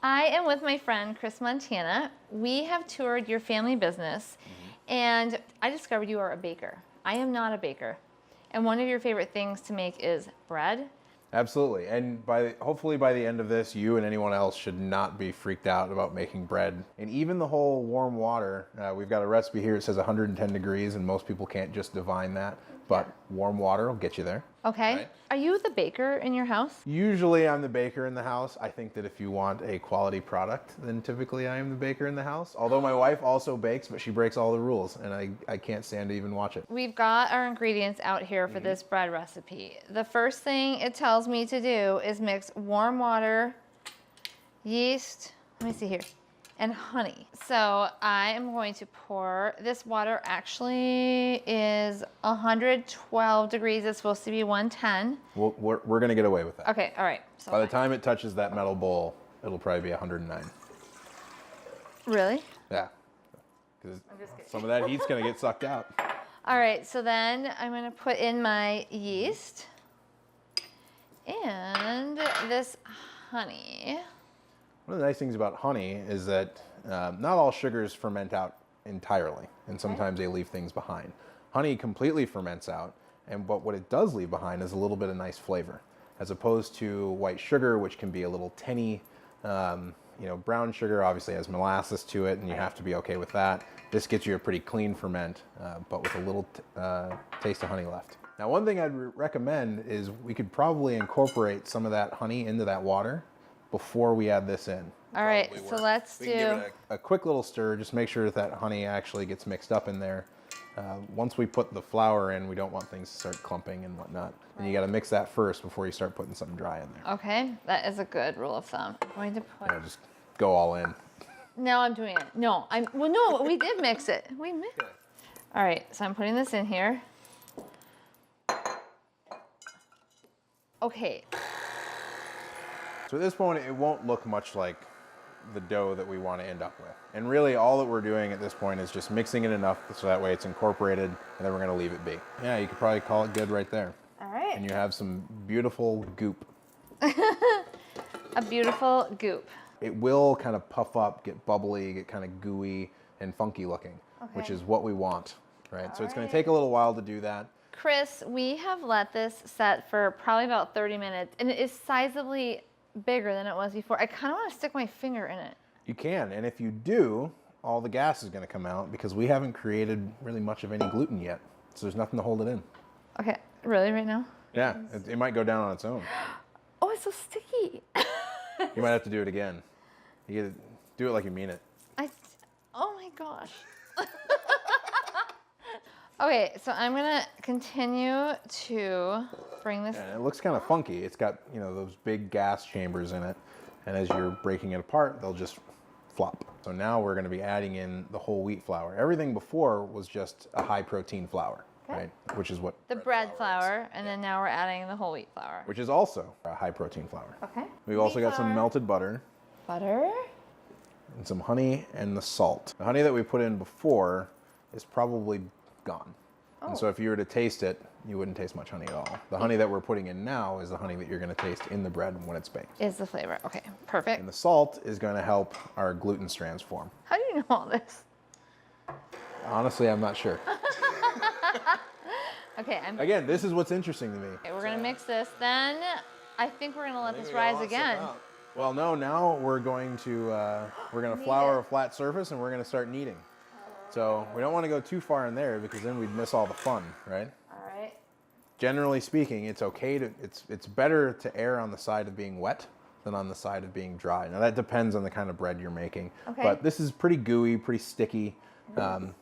I am with my friend Chris Montana. We have toured your family business, and I discovered you are a baker. I am not a baker. And one of your favorite things to make is bread. Absolutely. And hopefully by the end of this, you and anyone else should not be freaked out about making bread. And even the whole warm water, we've got a recipe here. It says 110 degrees, and most people can't just divine that. But warm water will get you there. Okay. Right? Are you the baker in your house? Usually I'm the baker in the house. I think that if you want a quality product, then typically I am the baker in the house. Although my wife also bakes, but she breaks all the rules, and I can't stand to even watch it. We've got our ingredients out here for this bread recipe. The first thing it tells me to do is mix warm water, yeast, let me see here, and honey. So I am going to pour, this water actually is 112 degrees. It's supposed to be 110. We're going to get away with that. Okay, all right. So By the time it touches that metal bowl, it'll probably be 109. Really? Yeah. Because some of that heat's going to get sucked out. All right, so then I'm going to put in my yeast and this honey. One of the nice things about honey is that not all sugars ferment out entirely, and sometimes they leave things behind. Honey completely ferments out, but what it does leave behind is a little bit of nice flavor, as opposed to white sugar, which can be a little tinny. Brown sugar obviously has molasses to it, and you have to be okay with that. This gets you a pretty clean ferment, but with a little taste of honey left. Now, one thing I'd recommend is we could probably incorporate some of that honey into that water before we add this in. All right, so let's We can give it a quick little stir, just make sure that honey actually gets mixed up in there. Once we put the flour in, we don't want things to start clumping and whatnot. And you got to mix that first before you start putting something dry in there. Okay, that is a good rule of thumb. I'm going to put... Just go all in. Now I'm doing it. No, we did mix it. We mixed it. All right, so I'm putting this in here. Okay. So at this point, it won't look much like the dough that we want to end up with. And really all that we're doing at this point is just mixing it enough so that way it's incorporated, and then we're going to leave it be. Yeah, you could probably call it good right there. All right. And you have some beautiful goop. A beautiful goop. It will kind of puff up, get bubbly, get kind of gooey and funky looking, which is what we want, right? So it's going to take a little while to do that. Chris, we have let this set for probably about 30 minutes, and it is sizably bigger than it was before. I kind of want to stick my finger in it. You can, and if you do, all the gas is going to come out because we haven't created really much of any gluten yet. So there's nothing to hold it in. Okay, really right now? Yeah, it might go down on its own. Oh, it's so sticky. You might have to do it again. You gotta do it like you mean it. Oh my gosh. Okay, so I'm gonna continue to bring this. And it looks kind of funky. It's got, those big gas chambers in it. And as you're breaking it apart, they'll just flop. So now we're gonna be adding in the whole wheat flour. Everything before was just a high protein flour, right? Which is what the bread flour, and then now we're adding the whole wheat flour. Which is also a high protein flour. Okay. We've also got some melted butter. Butter. And some honey and the salt. The honey that we put in before is probably gone. Oh. And so if you were to taste it, you wouldn't taste much honey at all. The honey that we're putting in now is the honey that you're going to taste in the bread when it's baked. Is the flavor. Okay, perfect. And the salt is going to help our gluten strands form. How do you know all this? Honestly, I'm not sure. Okay, Again, this is what's interesting to me. Okay, we're going to mix this. Then I think we're going to let this rise again. Well, no, now we're going to flour a flat surface and we're going to start kneading. So we don't want to go too far in there because then we'd miss all the fun, right? All right. Generally speaking, it's okay it's better to err on the side of being wet than on the side of being dry. Now that depends on the kind of bread you're making. Okay. But this is pretty gooey, pretty sticky, and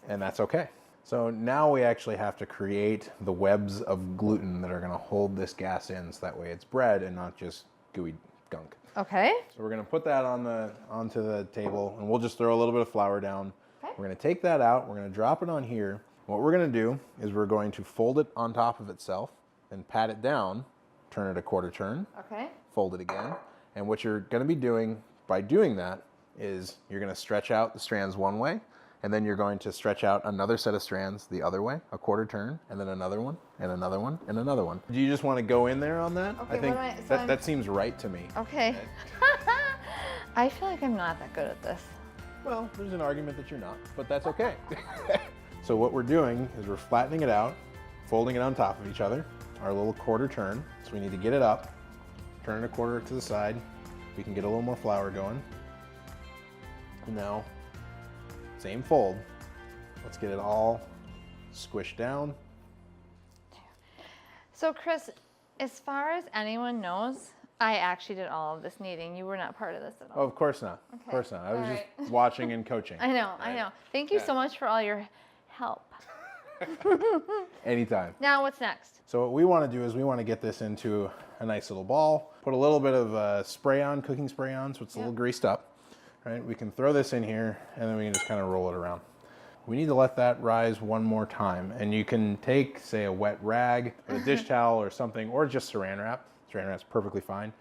that's okay. So now we actually have to create the webs of gluten that are going to hold this gas in so that way it's bread and not just gooey gunk. Okay. So we're going to put that onto the table, and we'll just throw a little bit of flour down. Okay. We're going to take that out. We're going to drop it on here. What we're going to do is we're going to fold it on top of itself and pat it down, turn it a quarter turn. Okay. Fold it again. And what you're going to be doing by doing that is you're going to stretch out the strands one way, and then you're going to stretch out another set of strands the other way, a quarter turn, and then another one, and another one, and another one. Do you just want to go in there on that? Okay, I think that seems right to me. Okay. I feel like I'm not that good at this. Well, there's an argument that you're not, but that's okay. So what we're doing is we're flattening it out, folding it on top of each other, our little quarter turn. So we need to get it up, turn it a quarter to the side. We can get a little more flour going. And now, same fold. Let's get it all squished down. So Chris, as far as anyone knows, I actually did all of this kneading. You were not part of this at all. Oh, of course not. Okay. Of course not. I was All just watching and coaching. I know, Right? I know. Thank you Yeah. so much for all your help. Anytime. Now what's next? So what we want to do is we want to get this into a nice little ball. Put a little bit of spray on, cooking spray on, so it's a little greased up. Right? We can throw this in here, and then we can just kind of roll it around. We need to let that rise one more time, and you can take, say, a wet rag, or a dish towel, or something, or just Saran wrap. Saran wrap's perfectly fine.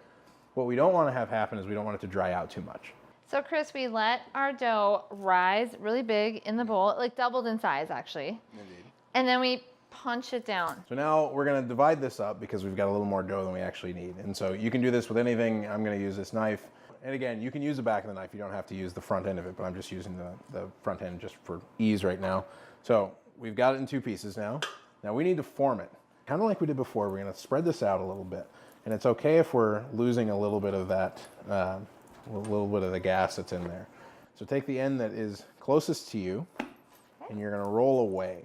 What we don't want to have happen is we don't want it to dry out too much. So Chris, we let our dough rise really big in the bowl. It like doubled in size actually. Indeed. And then we punch it down. So now we're going to divide this up because we've got a little more dough than we actually need. And so you can do this with anything. I'm going to use this knife. And again, you can use the back of the knife. You don't have to use the front end of it, but I'm just using the front end just for ease right now. So we've got it in two pieces now. Now we need to form it. Kind of like we did before, we're going to spread this out a little bit. And it's okay if we're losing a little bit of that, a little bit of the gas that's in there. So take the end that is closest to you, and you're going to roll away,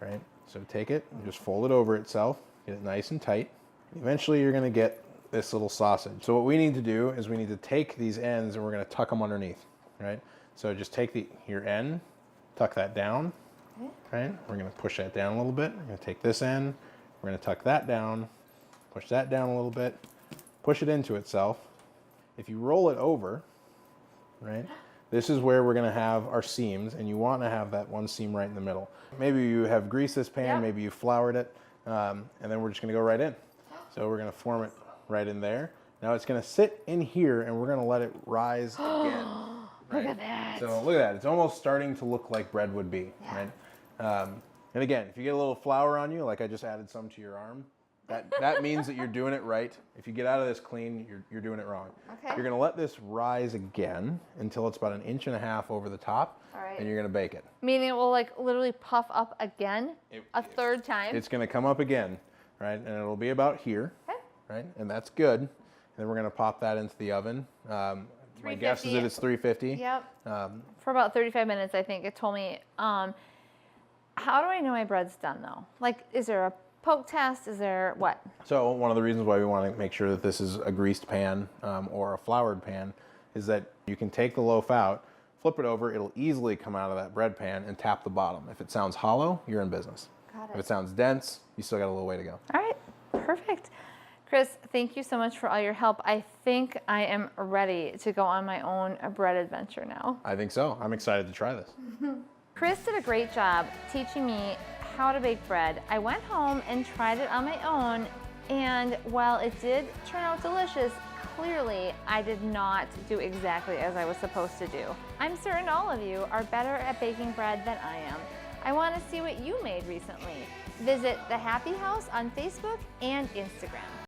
right? So take it and just fold it over itself, get it nice and tight. Eventually you're going to get this little sausage. So what we need to do is we need to take these ends and we're going to tuck them underneath, right? So just take your end, tuck that down, right? We're going to push that down a little bit. We're going to take this end, we're going to tuck that down, push that down a little bit, push it into itself. If you roll it over, right, this is where we're going to have our seams, and you want to have that one seam right in the middle. Maybe you have greased this pan, maybe you floured it, and then we're just going to go right in. So we're going to form it right in there. Now it's going to sit in here, and we're going to let it rise again. Right? Look at that. So look at that. It's almost starting to look like bread would be, right? And again, if you get a little flour on you, like I just added some to your arm, that means that you're doing it right. If you get out of this clean, you're doing it wrong. Okay. You're going to let this rise again until it's about 1.5 inches over the top, All right. and you're going to bake it. Meaning it will like literally puff up again a third time. It's going to come up again, right? And it'll be about here, Okay. right? And that's good. And then we're going to pop that into the oven. My guess is that it's 350. Yep. For about 35 minutes, I think it told me. How do I know my bread's done though? Like, is there a poke test? Is there what? So one of the reasons why we want to make sure that this is a greased pan or a floured pan is that you can take the loaf out, flip it over, it'll easily come out of that bread pan and tap the bottom. If it sounds hollow, you're in business. Got If it. it sounds dense, you still got a little way to go. All right, perfect. Chris, thank you so much for all your help. I think I am ready to go on my own bread adventure now. I think so. I'm excited to try this. Chris did a great job teaching me how to bake bread. I went home and tried it on my own, and while it did turn out delicious, clearly I did not do exactly as I was supposed to do. I'm certain all of you are better at baking bread than I am. I want to see what you made recently. Visit the Happi House on Facebook and Instagram.